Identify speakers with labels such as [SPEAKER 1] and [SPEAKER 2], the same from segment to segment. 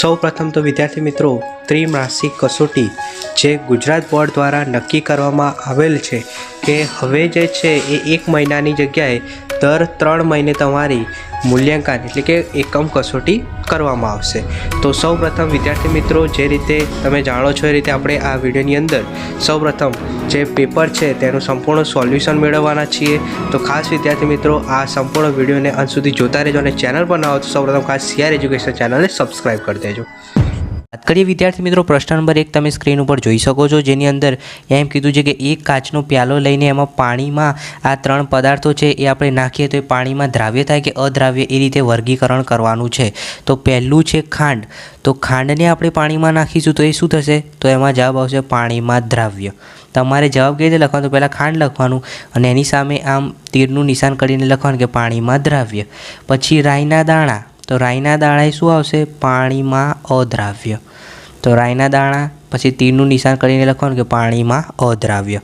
[SPEAKER 1] સૌ પ્રથમ તો વિદ્યાર્થી મિત્રો ત્રિમાસિક કસોટી જે ગુજરાત બોર્ડ દ્વારા નક્કી કરવામાં આવેલ છે કે હવે જે છે એ 1 મહિનાની જગ્યાએ દર 3 મહિને તમારી મૂલ્યાંકન એટલે કે એકમ કસોટી કરવામાં આવશે। તો સૌ પ્રથમ વિદ્યાર્થી મિત્રો જે રીતે તમે જાણો છો એ રીતે આપણે આ વિડીયોની અંદર સૌ પ્રથમ જે પેપર છે તેનું સંપૂર્ણ સોલ્યુશન મેળવવાના છીએ। તો ખાસ વિદ્યાર્થી મિત્રો આ સંપૂર્ણ વિડીયોને અંત સુધી જોતા રહેજો અને ચેનલ પર ન હો તો સૌ પ્રથમ ખાસ સીઆર એજ્યુકેશન ચેનલને સબસ્ક્રાઈબ કરી દેજો। વાત કરીએ વિદ્યાર્થી મિત્રો પ્રશ્ન નંબર 1 તમે સ્ક્રીન ઉપર જોઈ શકો છો, જેની અંદર એમ કીધું છે કે એક કાચનો પ્યાલો લઈને એમાં પાણીમાં આ 3 પદાર્થો છે એ આપણે નાખીએ તો એ પાણીમાં દ્રાવ્ય થાય કે અદ્રાવ્ય એ રીતે વર્ગીકરણ કરવાનું છે। તો પહેલું છે ખાંડ, તો ખાંડને આપણે પાણીમાં નાખીશું તો એ શું થશે? તો એમાં જવાબ આવશે પાણીમાં દ્રાવ્ય। તમારે જવાબ કઈ રીતે લખવાનું? તો પહેલાં ખાંડ લખવાનું અને એની સામે આમ તીરનું નિશાન કરીને લખવાનું કે પાણીમાં દ્રાવ્ય। પછી રાઈના દાણા, તો રાઈના દાણા એ શું આવશે? પાણીમાં અદ્રાવ્ય। તો રાઈના દાણા પછી તીરનું નિશાન કરીને લખવાનું કે પાણીમાં અદ્રાવ્ય।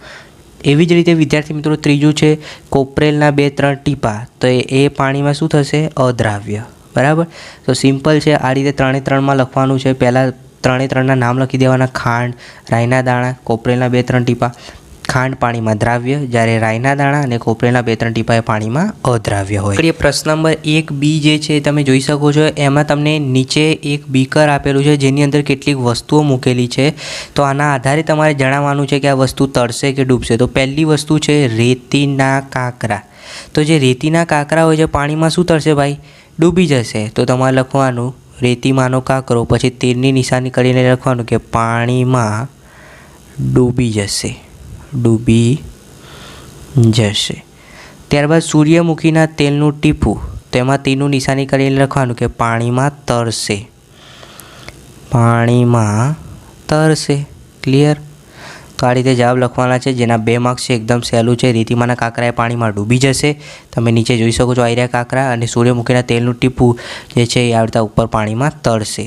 [SPEAKER 1] એવી જ રીતે વિદ્યાર્થી મિત્રો ત્રીજું છે કોપરેલના 2-3 ટીપા, તો એ પાણીમાં શું થશે? અદ્રાવ્ય। બરાબર, તો સિમ્પલ છે, આ રીતે 3-3માં લખવાનું છે। પહેલાં 3-3ના નામ લખી દેવાના, ખાંડ, રાઈના દાણા, કોપરેલના 2-3 ટીપા। ખાંડ પાણીમાં દ્રાવ્ય, જ્યારે રાઈના દાણા અને કોપરેલના 2-3 ટીપા એ પાણીમાં અદ્રાવ્ય હોય। પ્રશ્ન નંબર 1B જે છે તમે જોઈ શકો છો, એમાં તમને નીચે એક બીકર આપેલું છે જેની અંદર કેટલીક વસ્તુઓ મૂકેલી છે। તો આના આધારે તમારે જણાવવાનું છે કે આ વસ્તુ તરશે કે ડૂબશે। તો પહેલી વસ્તુ છે રેતીના કાંકરા, તો જે રેતીના કાંકરા હોય છે પાણીમાં શું તરશે ભાઈ? ડૂબી જશે। તો તમારે લખવાનું રેતીમાંનો કાંકરો, પછી તીરની નિશાની કરીને લખવાનું કે પાણીમાં ડૂબી જશે, ડૂબી જશે। ત્યારબાદ સૂર્યમુખીના તેલનું ટીપું, તેમાં તીરનું નિશાની કરીને લખવાનું કે પાણીમાં તરશે, પાણીમાં તરશે। ક્લિયર? તો આ રીતે જવાબ લખવાના છે, જેના 2 માર્ક્સ છે। એકદમ સહેલું છે, રેતીમાંના કાંકરા એ પાણીમાં ડૂબી જશે, તમે નીચે જોઈ શકો છો આયરા કાંકરા, અને સૂર્યમુખીના તેલનું ટીપું જે છે એ આવતા ઉપર પાણીમાં તરશે।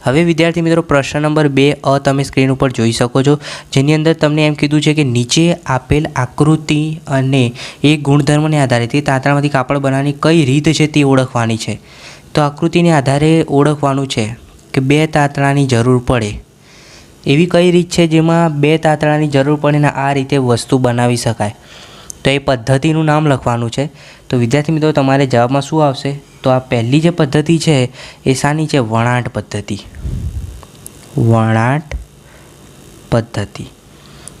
[SPEAKER 1] હવે વિદ્યાર્થી મિત્રો પ્રશ્ન નંબર 2 તમે સ્ક્રીન ઉપર જોઈ શકો છો, જેની અંદર તમને એમ કીધું છે કે નીચે આપેલ આકૃતિ અને એ ગુણધર્મને આધારે તે તાંતણામાંથી કાપડ બનાવવાની કઈ રીત છે તે ઓળખવાની છે। તો આકૃતિને આધારે ઓળખવાનું છે કે 2 તાંતણાની જરૂર પડે, એવી કઈ રીત છે જેમાં 2 તાંતણાની જરૂર પડે ને આ રીતે વસ્તુ બનાવી શકાય? તો એ પદ્ધતિનું નામ લખવાનું છે। તો વિદ્યાર્થી મિત્રો તમારે જવાબમાં શું આવશે? તો આ પહેલી જે પદ્ધતિ છે એ શાની છે? વણાટ પદ્ધતિ, વણાટ પદ્ધતિ।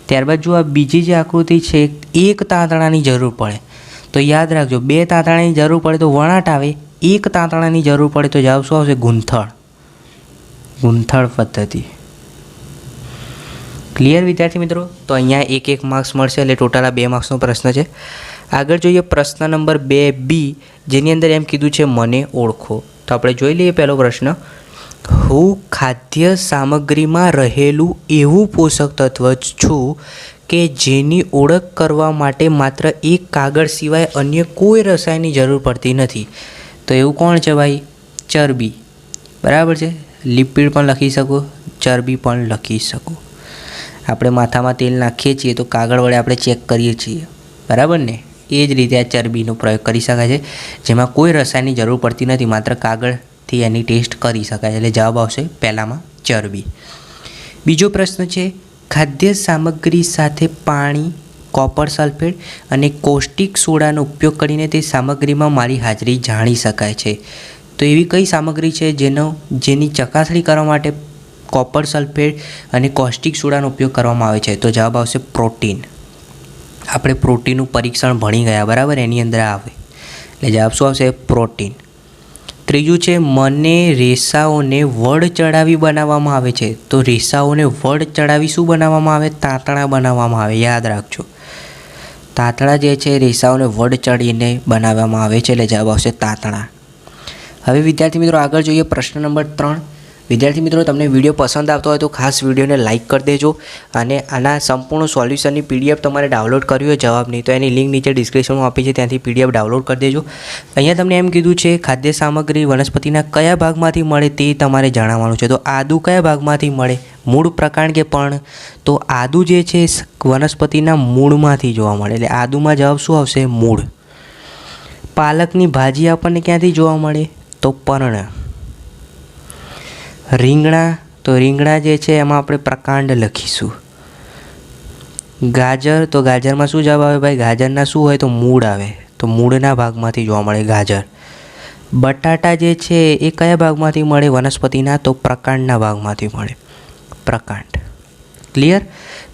[SPEAKER 1] ત્યારબાદ જો આ બીજી જે આકૃતિ છે, 1 તાંતણાની જરૂર પડે, તો યાદ રાખજો 2 તાંતણાની જરૂર પડે તો વણાટ આવે, 1 તાંતણાની જરૂર પડે તો જવાબ શું આવશે? ગૂંથણ, ગૂંથણ પદ્ધતિ। ક્લિયર વિદ્યાર્થી મિત્રો? તો અહીંયા 1-1 માર્ક્સ મળશે, એટલે ટોટલ આ 2 માર્ક્સનો પ્રશ્ન છે। આગળ જોઈએ પ્રશ્ન નંબર 2B, જેની અંદર એમ કીધું છે મને ઓળખો। તો આપણે જોઈ લઈએ પહેલો પ્રશ્ન, હું ખાદ્ય સામગ્રીમાં રહેલું એવું પોષક તત્વ છું કે જેની ઓળખ કરવા માટે માત્ર એક કાગળ સિવાય અન્ય કોઈ રસાયણની જરૂર પડતી નથી। તો એવું કોણ છે ભાઈ? ચરબી। બરાબર છે, લિપિડ પણ લખી શકો, ચરબી પણ લખી શકો। આપણે માથામાં તેલ નાખીએ છીએ તો કાગળ વડે આપણે ચેક કરીએ છીએ, બરાબર ને? એ જ રીતે આ ચરબીનો પ્રયોગ કરી શકાય છે, જેમાં કોઈ રસાયણની જરૂર પડતી નથી, માત્ર કાગળથી એની ટેસ્ટ કરી શકાય, એટલે જવાબ આવશે પહેલામાં ચરબી। બીજો પ્રશ્ન છે ખાદ્ય સામગ્રી સાથે પાણી, કોપર સલ્ફેટ અને કોસ્ટિક સોડાનો ઉપયોગ કરીને તે સામગ્રીમાં મારી હાજરી જાણી શકાય છે। તો એવી કઈ સામગ્રી છે જેની ચકાસણી કરવા માટે કોપર સલ્ફેટ અને કોસ્ટિક સોડાનો ઉપયોગ કરવામાં આવે છે? તો જવાબ આવશે પ્રોટીન। આપણે પ્રોટીનનું પરીક્ષણ ભણી ગયા, બરાબર? એની અંદર આવે, એટલે જવાબ શું આવશે? પ્રોટીન। ત્રીજું છે મને રેસાઓને વડ ચડાવી બનાવવામાં આવે છે। તો રેસાઓને વડ ચડાવી શું બનાવવામાં આવે? તાંતણા બનાવવામાં આવે, યાદ રાખજો। તાંતણા જે છે રેસાઓને વડ ચડીને બનાવવામાં આવે છે, એટલે જવાબ આવશે તાંતણા। હવે વિદ્યાર્થી મિત્રો આગળ જોઈએ પ્રશ્ન નંબર 3। વિદ્યાર્થી મિત્રો તમને વિડીયો પસંદ આવતો હોય તો ખાસ વિડીયોને લાઇક કરી દેજો, અને આના સંપૂર્ણ સોલ્યુશનની PDF તમારે ડાઉનલોડ કરવી હોય જવાબની, તો એની લિંક નીચે ડિસ્ક્રિપ્શનમાં આપી છે, ત્યાંથી PDF ડાઉનલોડ કરી દેજો। અહીંયા તમને એમ કીધું છે ખાદ્ય સામગ્રી વનસ્પતિના કયા ભાગમાંથી મળે તે તમારે જણાવવાનું છે। તો આદુ કયા ભાગમાંથી મળે? મૂળ, પ્રકાંડ કે પર્ણ? તો આદુ જે છે વનસ્પતિના મૂળમાંથી જોવા મળે, એટલે આદુમાં જવાબ શું આવશે? મૂળ। પાલકની ભાજી આપણને ક્યાંથી જોવા મળે? તો પર્ણ।
[SPEAKER 2] રીંગણા, તો રીંગણા જે છે એમાં આપણે પ્રકાંડ લખીશું. ગાજર, તો ગાજરમાં શું જવાબ આવે ભાઈ? ગાજરના શું હોય? તો મૂળ આવે, તો મૂળના ભાગમાંથી જોવા મળે ગાજર. બટાટા જે છે એ કયા ભાગમાંથી મળે વનસ્પતિના? તો પ્રકાંડના ભાગમાંથી મળે, પ્રકાંડ. ક્લિયર?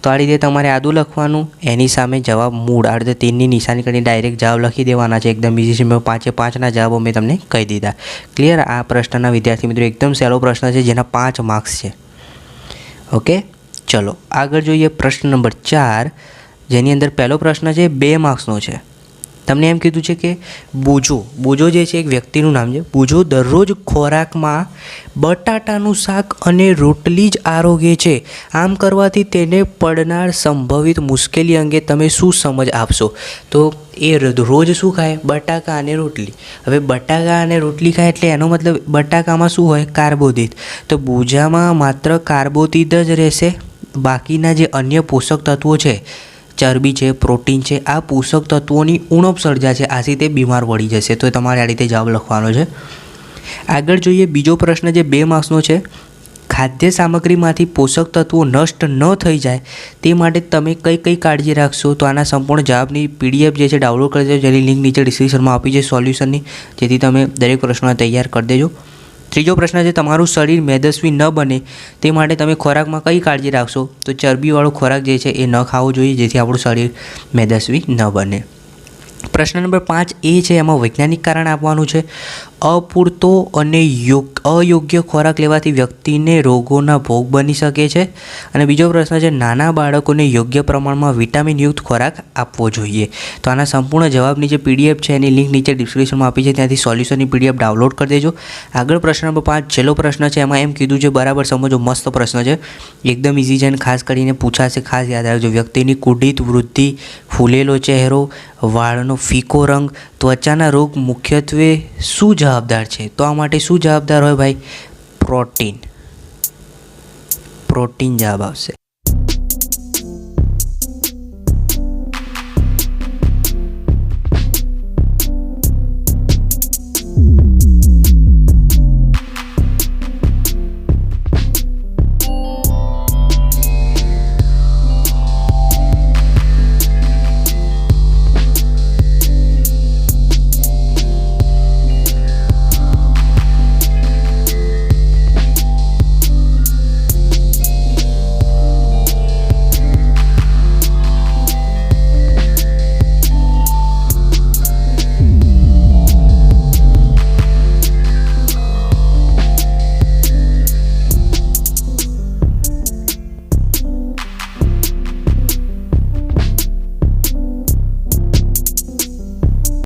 [SPEAKER 2] તો આ રીતે તમારે આદું લખવાનું, એની સામે જવાબ મૂળ, આ રીતે તીરની નિશાની કરીને ડાયરેક્ટ જવાબ લખી દેવાના છે. એકદમ ઇઝી છે. મેં 5 જવાબો મેં તમને કહી દીધા. ક્લિયર? આ પ્રશ્નના વિદ્યાર્થી મિત્રો એકદમ સહેલો પ્રશ્ન છે જેના 5 માર્ક્સ છે. ઓકે, ચલો આગળ જોઈએ. પ્રશ્ન નંબર 4, જેની અંદર પહેલો પ્રશ્ન છે 2 માર્ક્સનો છે. તમને એમ કીધું છે કે બોજો જે છે એક વ્યક્તિનું નામ છે. બોજો દરરોજ ખોરાકમાં બટાટાનું શાક અને રોટલી જ આરોગે છે. આમ કરવાથી તેને પડનાર સંભવિત મુશ્કેલી અંગે તમે શું સમજ આપશો? તો એ રોજ શું ખાય? બટાકા અને રોટલી. હવે બટાકા અને રોટલી ખાય એટલે એનો મતલબ બટાકામાં શું હોય? કાર્બોદિત. તો બોજામાં માત્ર કાર્બોદિત જ રહેશે, બાકીના જે અન્ય પોષક તત્વો છે, ચરબી છે, પ્રોટીન છે, આ પોષક તત્વોની ઉણપ સર્જાશે, આથી તે બીમાર પડી જશે. તો તમારે આ રીતે જવાબ લખવાનો છે. આગળ જોઈએ બીજો પ્રશ્ન જે 2 માર્ક્સનો છે. ખાદ્ય સામગ્રીમાંથી પોષક તત્વો નષ્ટ ન થઈ જાય તે માટે તમે કઈ કાળજી રાખશો? તો આના સંપૂર્ણ જવાબની PDF જે છે ડાઉનલોડ કરી દેજો, જેની લિંક નીચે ડિસ્ક્રિપ્શનમાં આપી છે સોલ્યુશનની, જેથી તમે દરેક પ્રશ્નો તૈયાર કરી દેજો. ત્રીજો પ્રશ્ન છે તમારું શરીર મેદસ્વી ન બને તે માટે તમે ખોરાકમાં કઈ કાળજી રાખશો? તો ચરબીવાળો ખોરાક જે છે એ ન ખાવો જોઈએ, જેથી આપણું શરીર મેદસ્વી ન બને. પ્રશ્ન નંબર 5 એ છે, એમાં વૈજ્ઞાનિક કારણ આપવાનું છે. અપૂરતો અને અયોગ્ય ખોરાક લેવાથી વ્યક્તિને રોગોના ભોગ બની શકે છે. અને બીજો પ્રશ્ન છે, નાના બાળકોને યોગ્ય પ્રમાણમાં વિટામિનયુક્ત ખોરાક આપવો જોઈએ. તો આના સંપૂર્ણ જવાબની જે PDF છે એની લિંક નીચે ડિસ્ક્રિપ્શનમાં આપી છે, ત્યાંથી સોલ્યુશનની PDF ડાઉનલોડ કરી દેજો. આગળ પ્રશ્ન નંબર 5 છેલ્લો પ્રશ્ન છે. એમાં એમ કીધું છે, બરાબર સમજો, મસ્ત પ્રશ્ન છે, એકદમ ઇઝી છે અને ખાસ કરીને પૂછાશે. ખાસ યાદ રાખજો. વ્યક્તિની કુંઠિત વૃદ્ધિ, ફૂલેલો ચહેરો, વાળનો ફીકો રંગ, ત્વચાના રોગ મુખ્યત્વે શું જવાબદાર છે? તો આ માટે શું જવાબદાર હોય ભાઈ? પ્રોટીન જવાબ આવશે.